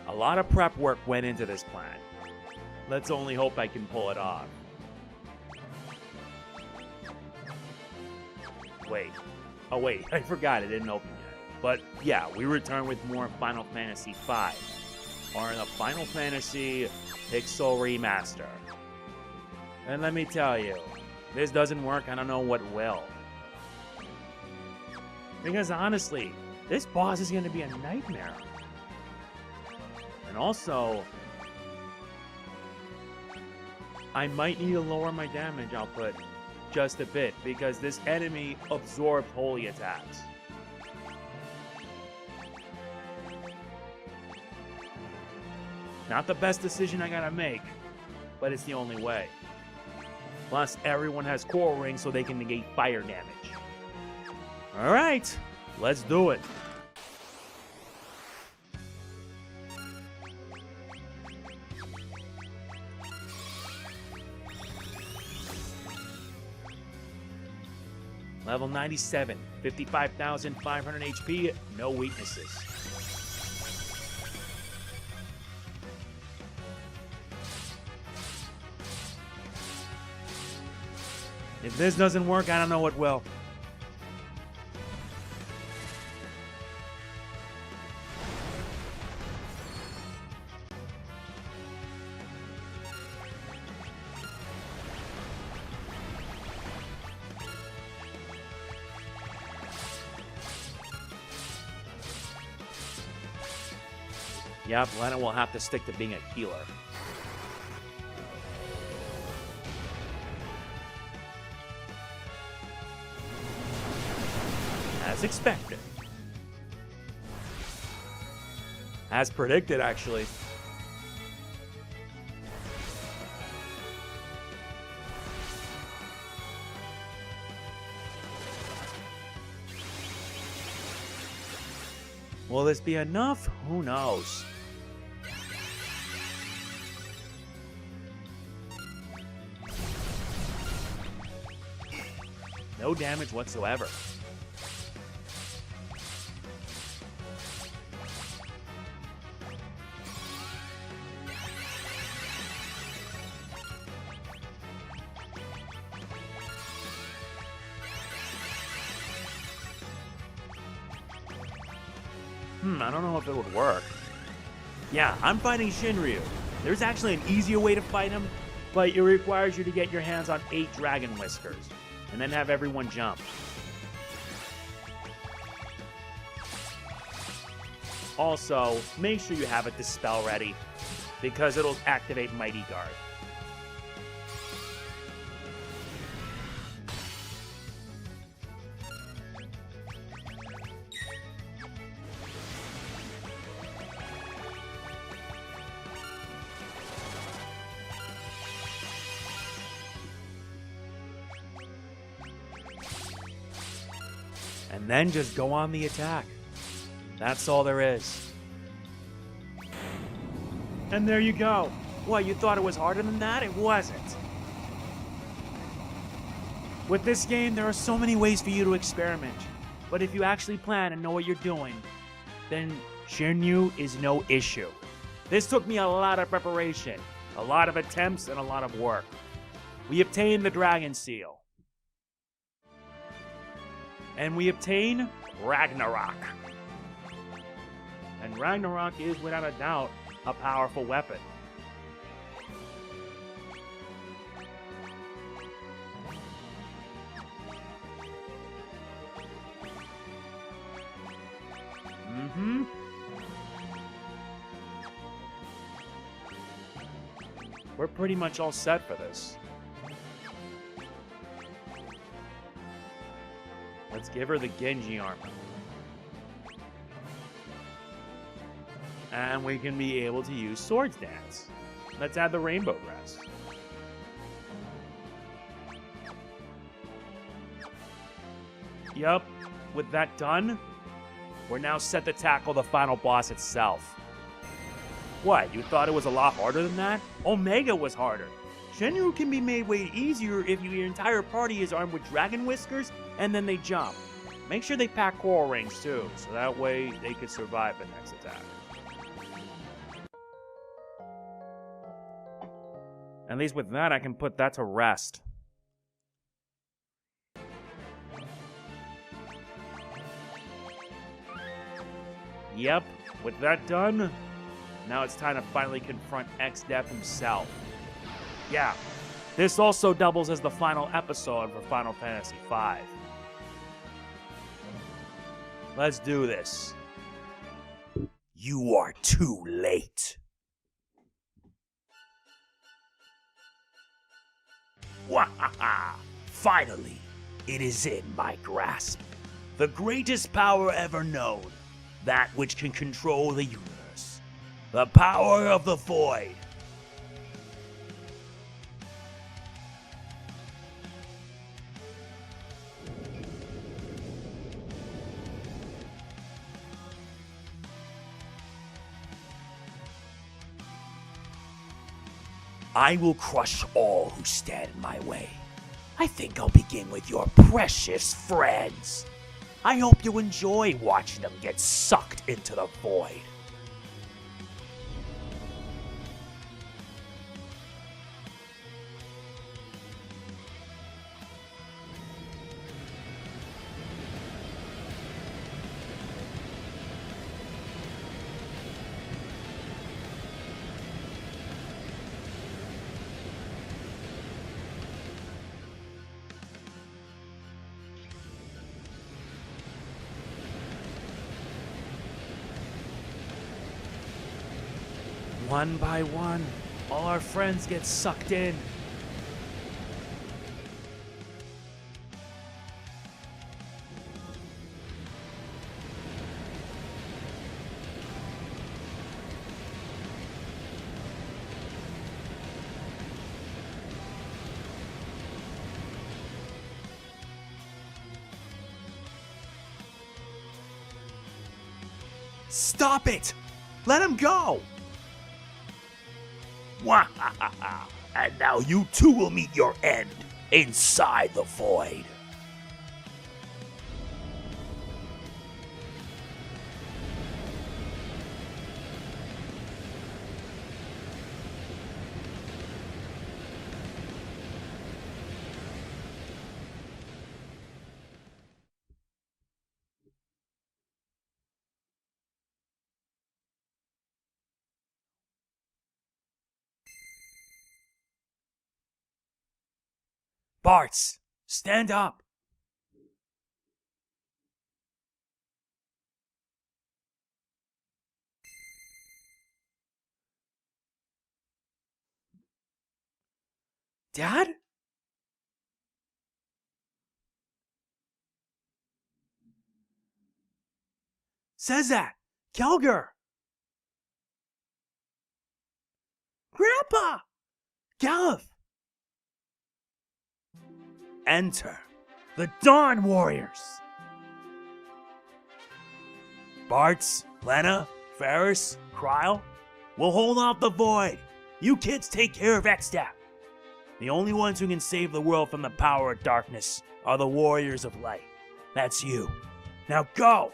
A lot of prep work went into this plan. Let's only hope I can pull it off. Wait. Oh wait, I forgot it didn't open yet. But yeah, we return with more Final Fantasy V. Or the Final Fantasy Pixel Remaster. And let me tell you, if this doesn't work, I don't know what will. Because honestly, this boss is going to be a nightmare. And also, I might need to lower my damage output just a bit, because this enemy absorbs holy attacks. Not the best decision I gotta make, but it's the only way. Plus, everyone has coral rings so they can negate fire damage. Alright, let's do it. Level 97, 55,500 HP, no weaknesses. If this doesn't work, I don't know what will. Yep, Lena will have to stick to being a healer. As expected. As predicted, actually. Will this be enough? Who knows? No damage whatsoever. I don't know if it would work. Yeah, I'm fighting Shinryu. There's actually an easier way to fight him, but it requires you to get your hands on 8 Dragon Whiskers, and then have everyone jump. Also, make sure you have a Dispel ready, because it'll activate Mighty Guard. And then just go on the attack. That's all there is. And there you go. What, you thought it was harder than that? It wasn't. With this game, there are so many ways for you to experiment. But if you actually plan and know what you're doing, then Shinryu is no issue. This took me a lot of preparation, a lot of attempts, and a lot of work. We obtained the Dragon Seal. And we obtain Ragnarok. And Ragnarok is, without a doubt, a powerful weapon. We're pretty much all set for this. Let's give her the Genji armor. And we can be able to use Swords Dance. Let's add the Rainbow Dress. Yup, with that done, we're now set to tackle the final boss itself. What, you thought it was a lot harder than that? Omega was harder. Shinryu can be made way easier if your entire party is armed with Dragon Whiskers and then they jump. Make sure they pack coral rings too, so that way they can survive the next attack. At least with that, I can put that to rest. Yep, with that done, now it's time to finally confront Exdeath himself. Yeah, this also doubles as the final episode for Final Fantasy V. Let's do this. You are too late. Wahaha! Finally, it is in my grasp. The greatest power ever known. That which can control the universe. The power of the void. I will crush all who stand in my way. I think I'll begin with your precious friends. I hope you enjoy watching them get sucked into the void. One by one, all our friends get sucked in. Stop it! Let him go! Wahahaha! And now you too will meet your end inside the void. Bartz, stand up! Dad? Says that! Kelger! Grandpa! Galuf! Enter the Dawn Warriors! Bartz, Lena, Ferris, Kryle, we'll hold off the void. You kids take care of Exdeath. The only ones who can save the world from the power of darkness are the Warriors of Light. That's you. Now go!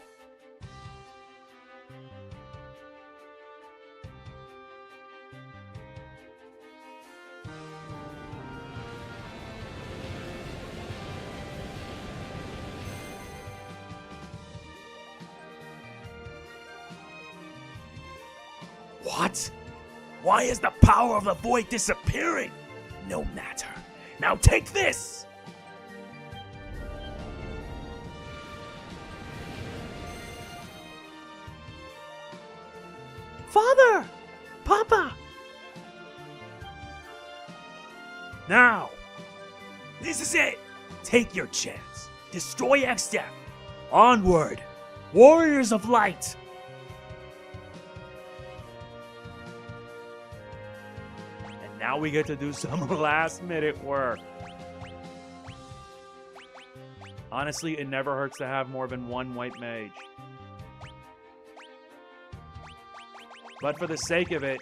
What? Why is the power of the void disappearing? No matter. Now take this! Father! Papa! Now! This is it! Take your chance. Destroy Exdeath. Onward! Warriors of Light! Now we get to do some last-minute work. Honestly, it never hurts to have more than one white mage. But for the sake of it,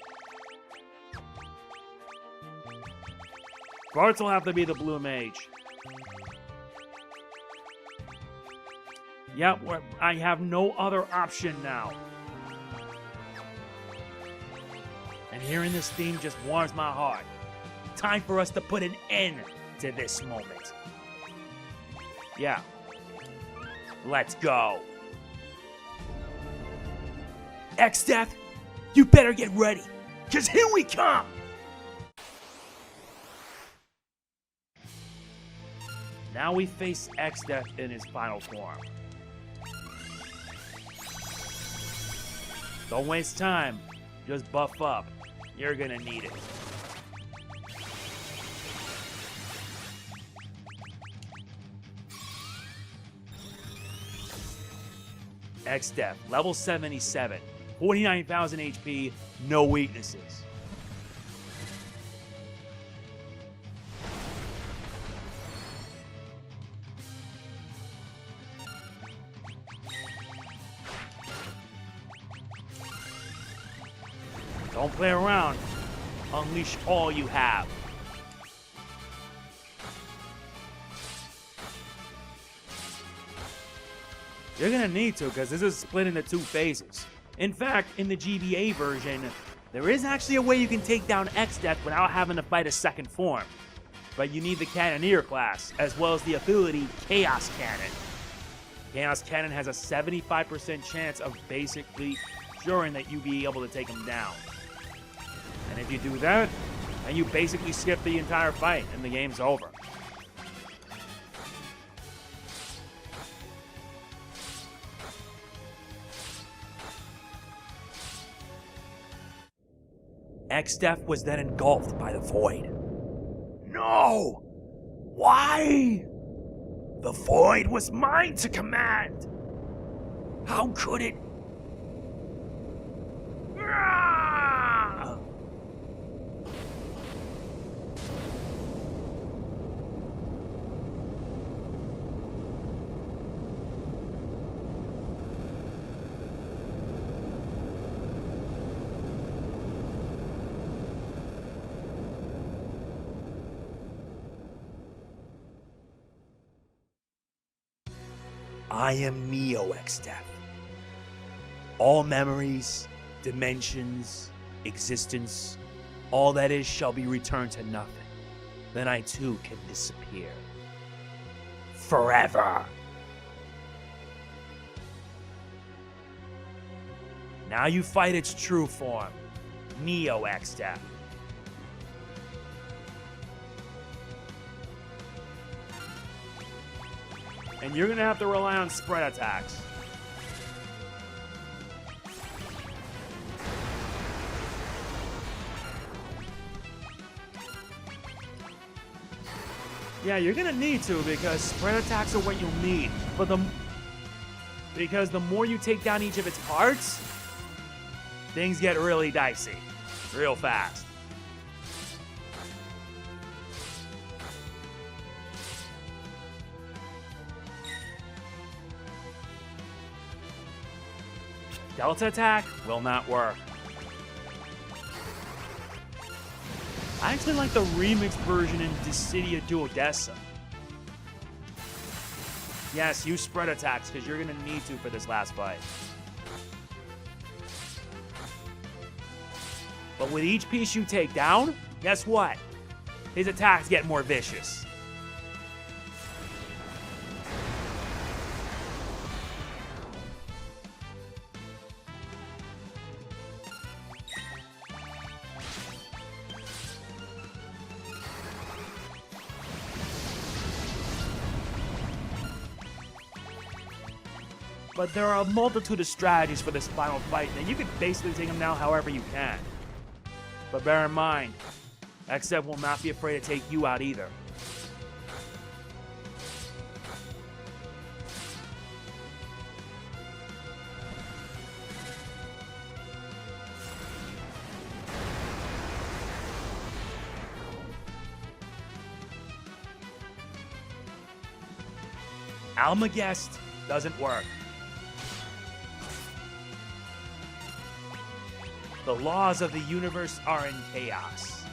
Bartz will have to be the blue mage. Yep, I have no other option now. And hearing this theme just warms my heart. Time for us to put an end to this moment. Yeah. Let's go. Exdeath, you better get ready, because here we come! Now we face Exdeath in his final form. Don't waste time. Just buff up. You're gonna need it. Exdeath, level 77, 49,000 HP, no weaknesses. Don't play around. Unleash all you have. You're gonna need to, because this is split into 2 phases. In fact, in the GBA version, there is actually a way you can take down Exdeath without having to fight a second form. But you need the Cannoneer class, as well as the ability Chaos Cannon. Chaos Cannon has a 75% chance of basically ensuring that you be able to take him down. And if you do that, then you basically skip the entire fight and the game's over. Exdeath was then engulfed by the void. No! Why? The void was mine to command! How could it? I am Neo Exdeath. All memories, dimensions, existence, all that is shall be returned to nothing. Then I too can disappear. Forever. Now you fight its true form, Neo Exdeath. And you're gonna have to rely on spread attacks. Yeah, you're gonna need to, because spread attacks are what you'll need. But because the more you take down each of its parts, things get really dicey, real fast. Delta attack will not work. I actually like the remixed version in Dissidia Duodessa. Yes, use spread attacks, because you're going to need to for this last fight. But with each piece you take down, guess what? His attacks get more vicious. But there are a multitude of strategies for this final fight, and you can basically take him down however you can. But bear in mind, Exdeath will not be afraid to take you out either. Almagest doesn't work. The laws of the universe are in chaos.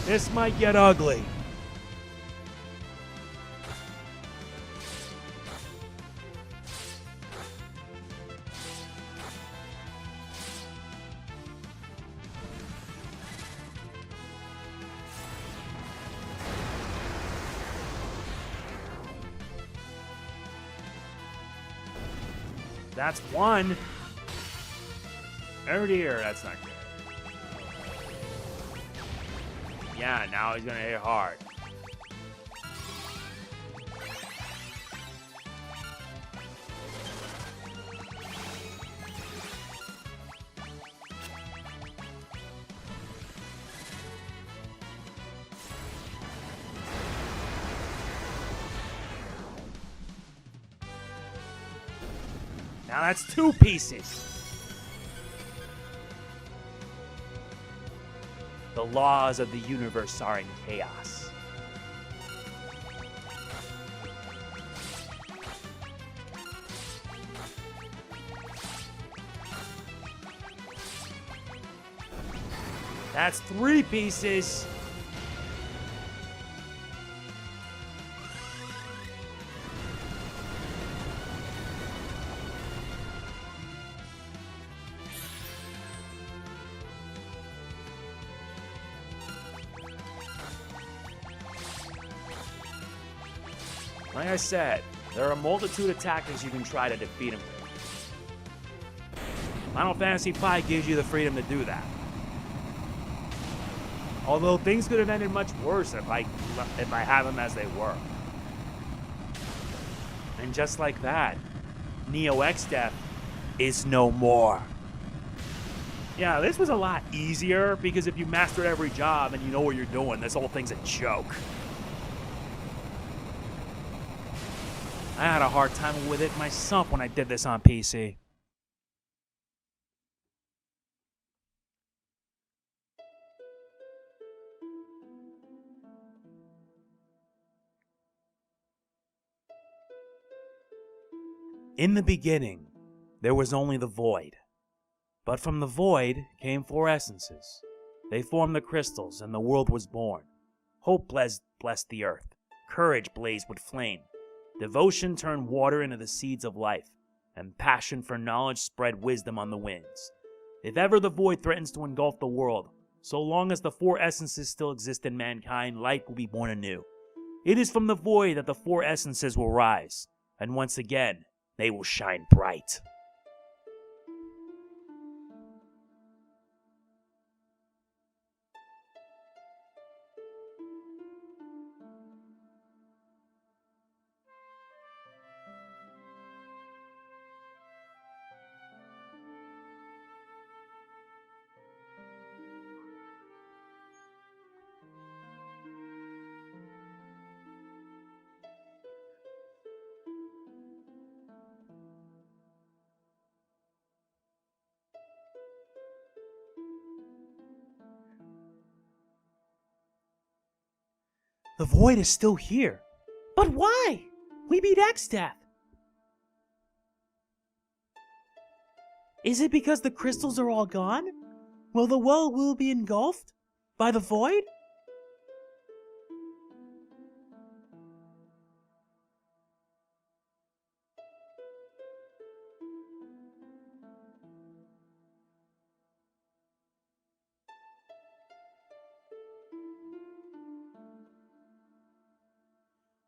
This might get ugly. That's one. Oh dear, that's not good. Yeah, now he's gonna hit hard. Now that's 2 pieces. The laws of the universe are in chaos. That's 3 pieces. Like I said, there are a multitude of tactics you can try to defeat him with. Final Fantasy V gives you the freedom to do that. Although things could have ended much worse if I had them as they were. And just like that, Neo Exdeath is no more. Yeah, this was a lot easier because if you mastered every job and you know what you're doing, this whole thing's a joke. I had a hard time with it myself when I did this on PC. In the beginning, there was only the void. But from the void came 4 essences. They formed the crystals, and the world was born. Hope blessed the earth. Courage blazed with flame. Devotion turned water into the seeds of life, and passion for knowledge spread wisdom on the winds. If ever the void threatens to engulf the world, so long as the 4 essences still exist in mankind, life will be born anew. It is from the void that the 4 essences will rise, and once again, they will shine bright. The void is still here. But why? We beat Exdeath. Is it because the crystals are all gone? Well, the world will be engulfed by the void?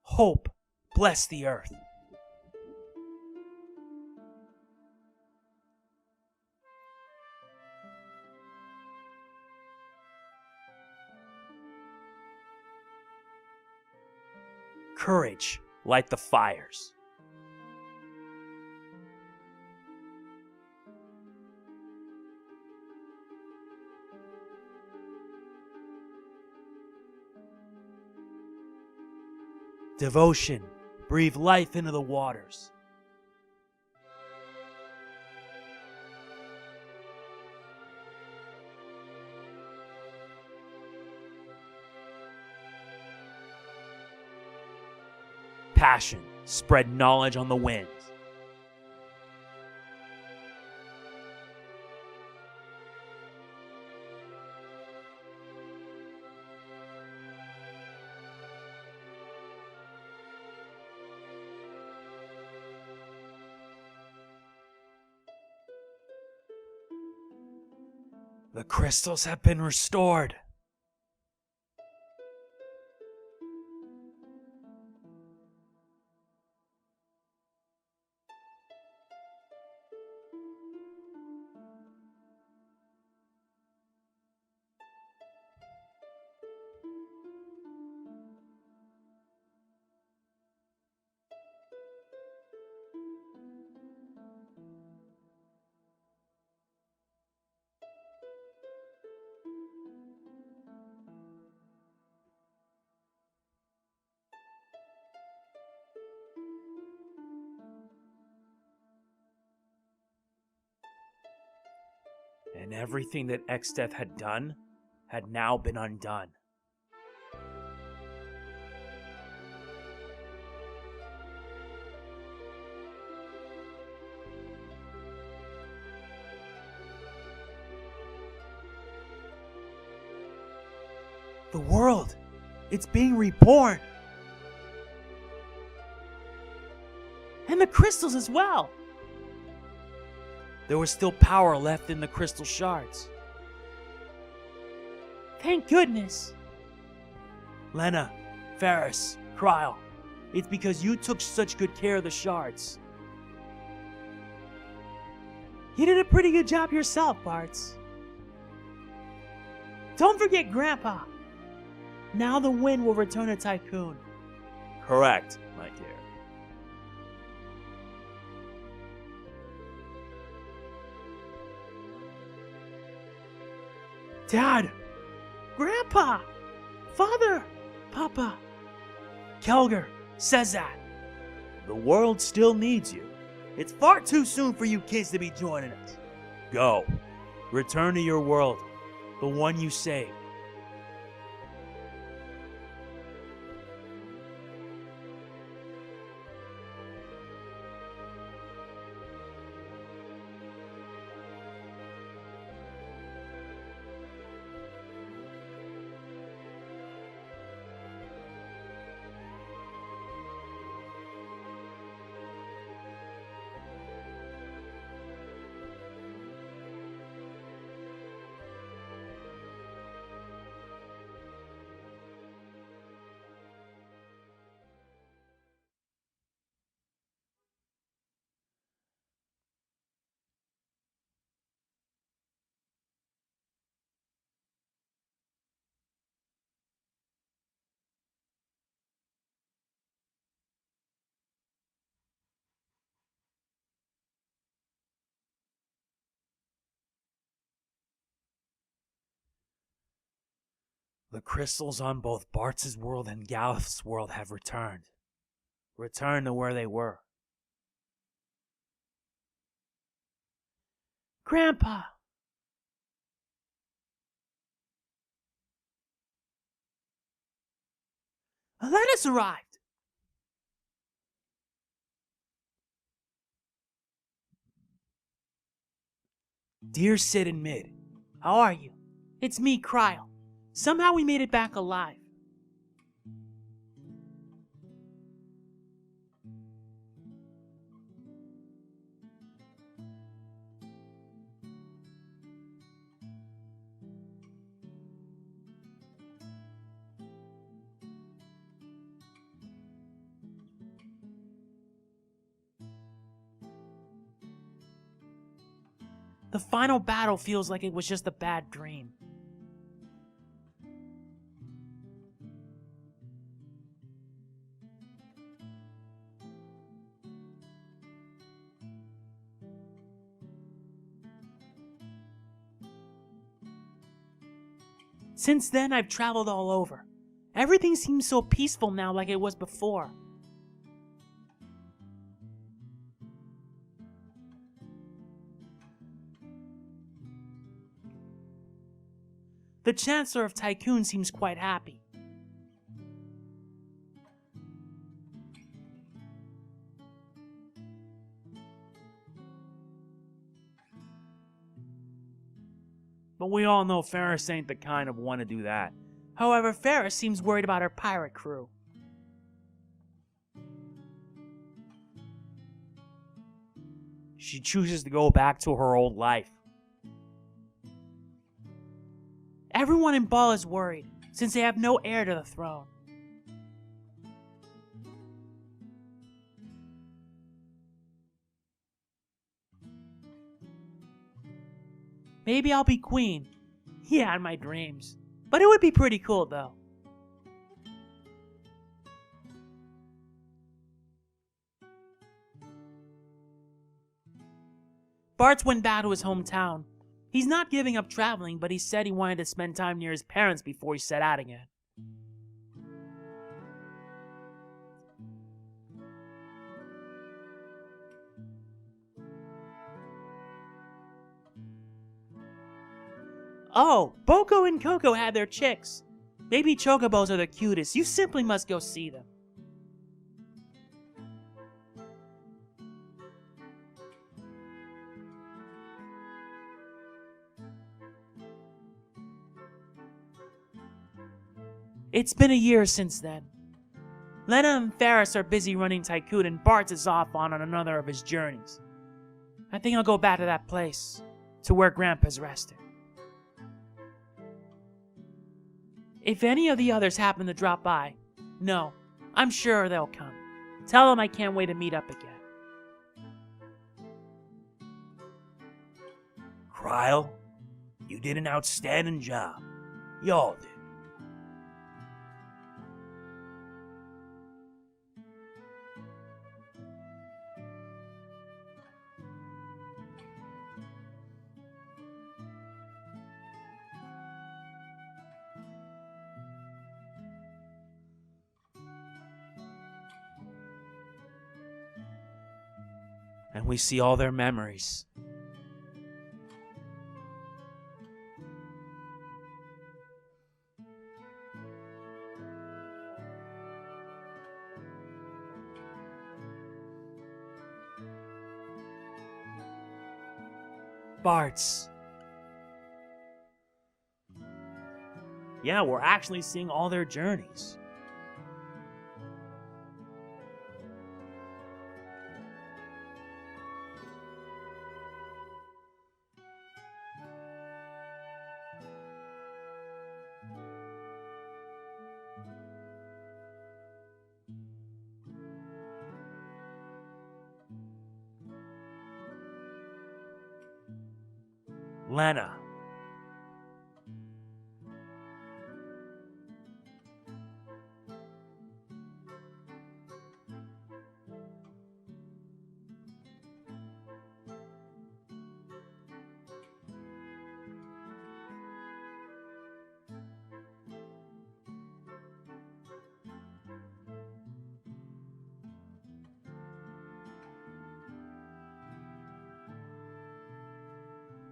Hope bless the earth. Courage light the fires. Devotion breathe life into the waters. Passion spread knowledge on the winds. The crystals have been restored. And everything that Exdeath had done had now been undone. The world, it's being reborn. And the crystals as well. There was still power left in the crystal shards. Thank goodness. Lena, Ferris, Kryle, it's because you took such good care of the shards. You did a pretty good job yourself, Bartz. Don't forget Grandpa. Now the wind will return to Tycoon. Correct, my dear. Dad! Grandpa! Father! Papa! Kelger says that. The world still needs you. It's far too soon for you kids to be joining us. Go. Return to your world. The one you saved. The crystals on both Bartz's world and Galeth's world have returned. Returned to where they were. Grandpa! Alanis arrived! Dear Sid and Mid, how are you? It's me, Kryle. Somehow we made it back alive. The final battle feels like it was just a bad dream. Since then, I've traveled all over. Everything seems so peaceful now like it was before. The Chancellor of Tycoon seems quite happy. But we all know Ferris ain't the kind of one to do that. However, Ferris seems worried about her pirate crew. She chooses to go back to her old life. Everyone in Ball is worried, since they have no heir to the throne. Maybe I'll be queen. Yeah, in my dreams. But it would be pretty cool, though. Bartz went back to his hometown. He's not giving up traveling, but he said he wanted to spend time near his parents before he set out again. Oh, Boko and Coco had their chicks. Baby chocobos are the cutest. You simply must go see them. It's been a year since then. Lena and Ferris are busy running Tycoon and Bart is off on another of his journeys. I think I'll go back to that place, to where Grandpa's resting. If any of the others happen to drop by, no, I'm sure they'll come. Tell them I can't wait to meet up again. Kryle, you did an outstanding job. Y'all did. And we see all their memories. Bart's. Yeah, we're actually seeing all their journeys. Lena.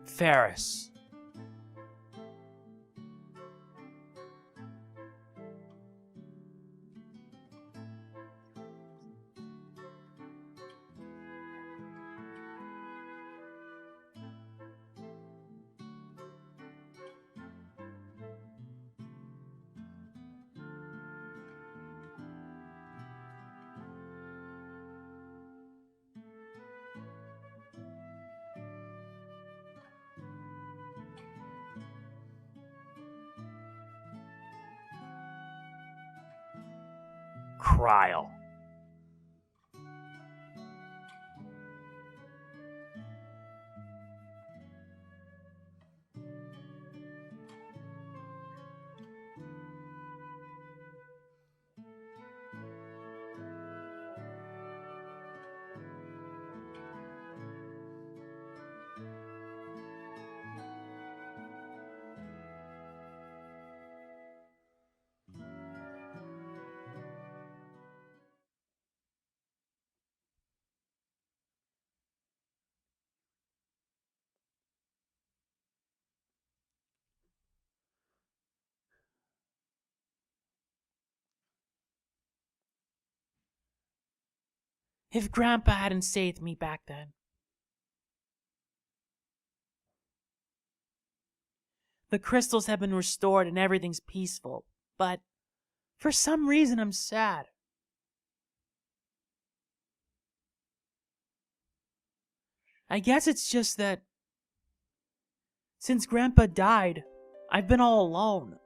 Ferris. Kryle. If Grandpa hadn't saved me back then. The crystals have been restored and everything's peaceful, but for some reason I'm sad. I guess it's just that since Grandpa died, I've been all alone.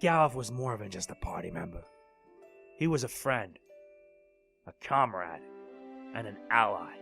Galuf was more than just a party member. He was a friend, a comrade, and an ally.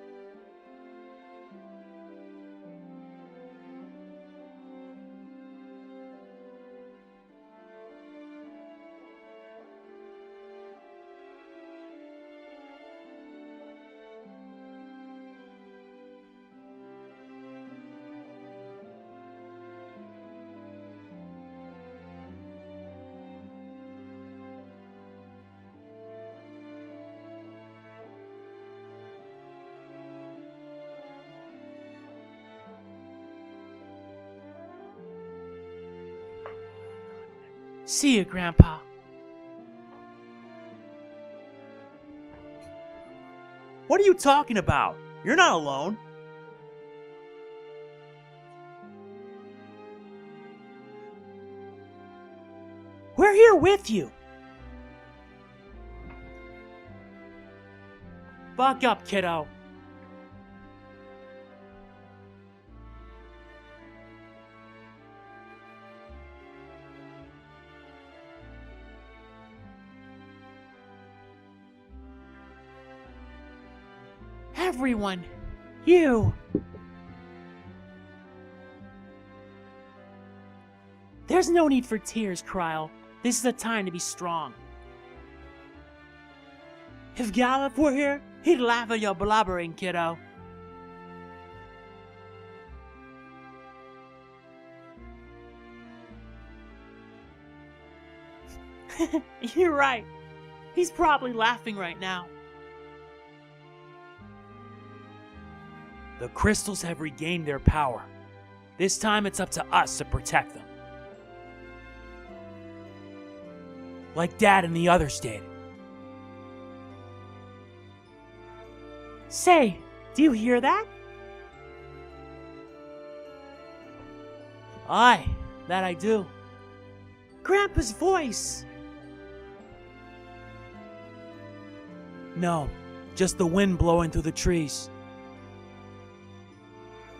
See you, Grandpa. What are you talking about? You're not alone. We're here with you. Buck up, kiddo. Everyone, you. There's no need for tears, Kryle. This is a time to be strong. If Gallup were here, he'd laugh at your blubbering, kiddo. You're right. He's probably laughing right now. The crystals have regained their power. This time it's up to us to protect them. Like Dad and the others did. Say, do you hear that? Aye, that I do. Grandpa's voice. No, just the wind blowing through the trees.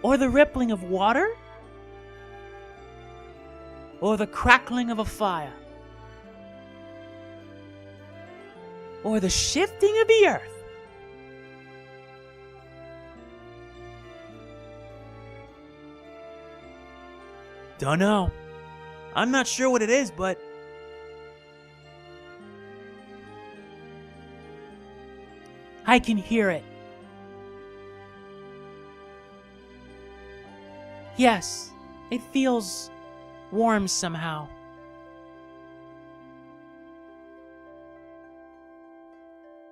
Or the rippling of water? Or the crackling of a fire? Or the shifting of the earth? Dunno. I'm not sure what it is, but... I can hear it. Yes, it feels warm somehow.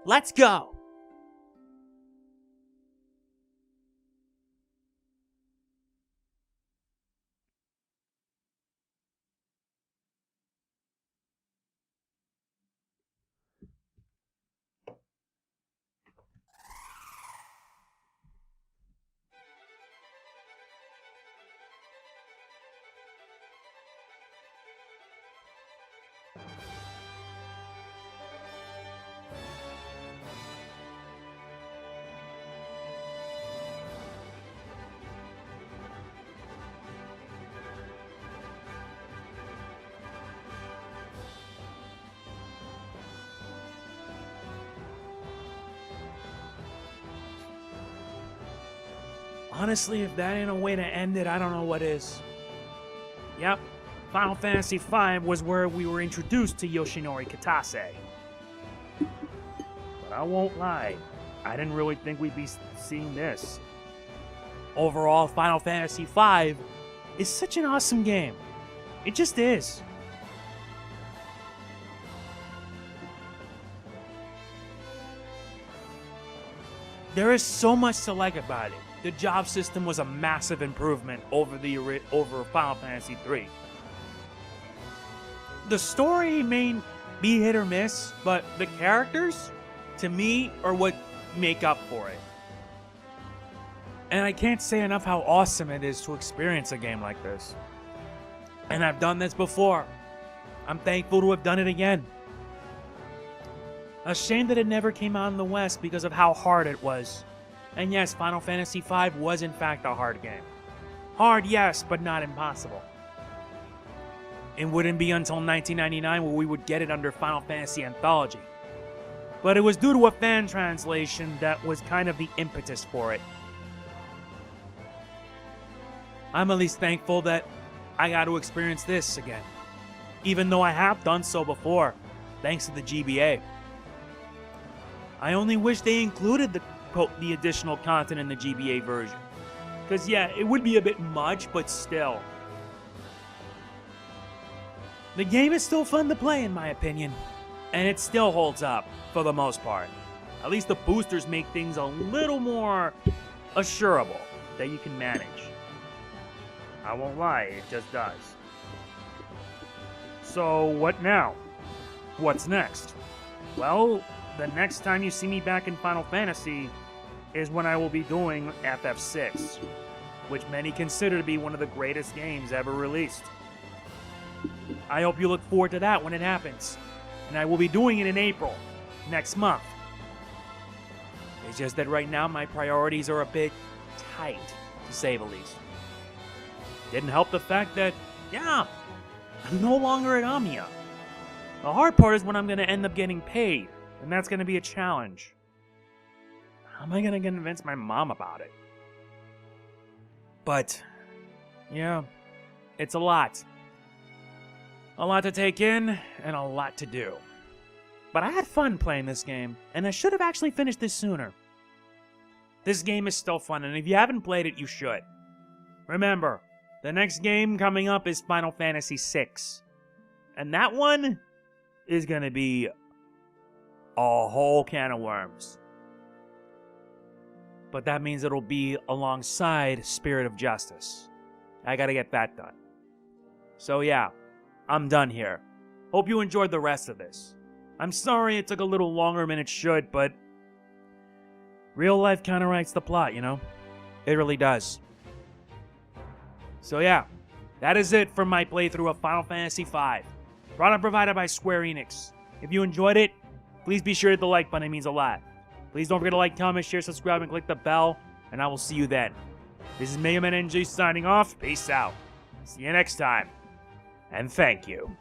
Let's go! Honestly, if that ain't a way to end it, I don't know what is. Yep, Final Fantasy V was where we were introduced to Yoshinori Kitase. But I won't lie, I didn't really think we'd be seeing this. Overall, Final Fantasy V is such an awesome game. It just is. There is so much to like about it. The job system was a massive improvement over Final Fantasy III. The story may be hit or miss, but the characters, to me, are what make up for it. And I can't say enough how awesome it is to experience a game like this. And I've done this before. I'm thankful to have done it again. A shame that it never came out in the West because of how hard it was. And yes, Final Fantasy V was in fact a hard game. Hard, yes, but not impossible. It wouldn't be until 1999 where we would get it under Final Fantasy Anthology. But it was due to a fan translation that was kind of the impetus for it. I'm at least thankful that I got to experience this again. Even though I have done so before, thanks to the GBA. I only wish they included the additional content in the GBA version. Because yeah, it would be a bit much, but still. The game is still fun to play in my opinion. And it still holds up, for the most part. At least the boosters make things a little more assurable that you can manage. I won't lie, it just does. So, what now? What's next? Well, the next time you see me back in Final Fantasy is when I will be doing FF6, which many consider to be one of the greatest games ever released. I hope you look forward to that when it happens, and I will be doing it in April, next month. It's just that right now my priorities are a bit tight, to say the least. Didn't help the fact that, yeah, I'm no longer at Amiya. The hard part is when I'm going to end up getting paid, and that's going to be a challenge. How am I going to convince my mom about it? But, yeah, it's a lot. A lot to take in, and a lot to do. But I had fun playing this game, and I should have actually finished this sooner. This game is still fun, and if you haven't played it, you should. Remember, the next game coming up is Final Fantasy VI. And that one is going to be a whole can of worms. But that means it'll be alongside Spirit of Justice. I gotta get that done. So yeah, I'm done here. Hope you enjoyed the rest of this. I'm sorry it took a little longer than it should, but real life kind of writes the plot, you know? It really does. So yeah, that is it for my playthrough of Final Fantasy V. Product provided by Square-Enix. If you enjoyed it, please be sure to hit the like button, it means a lot. Please don't forget to like, comment, share, subscribe, and click the bell, and I will see you then. This is MegamanNG signing off. Peace out. See you next time. And thank you.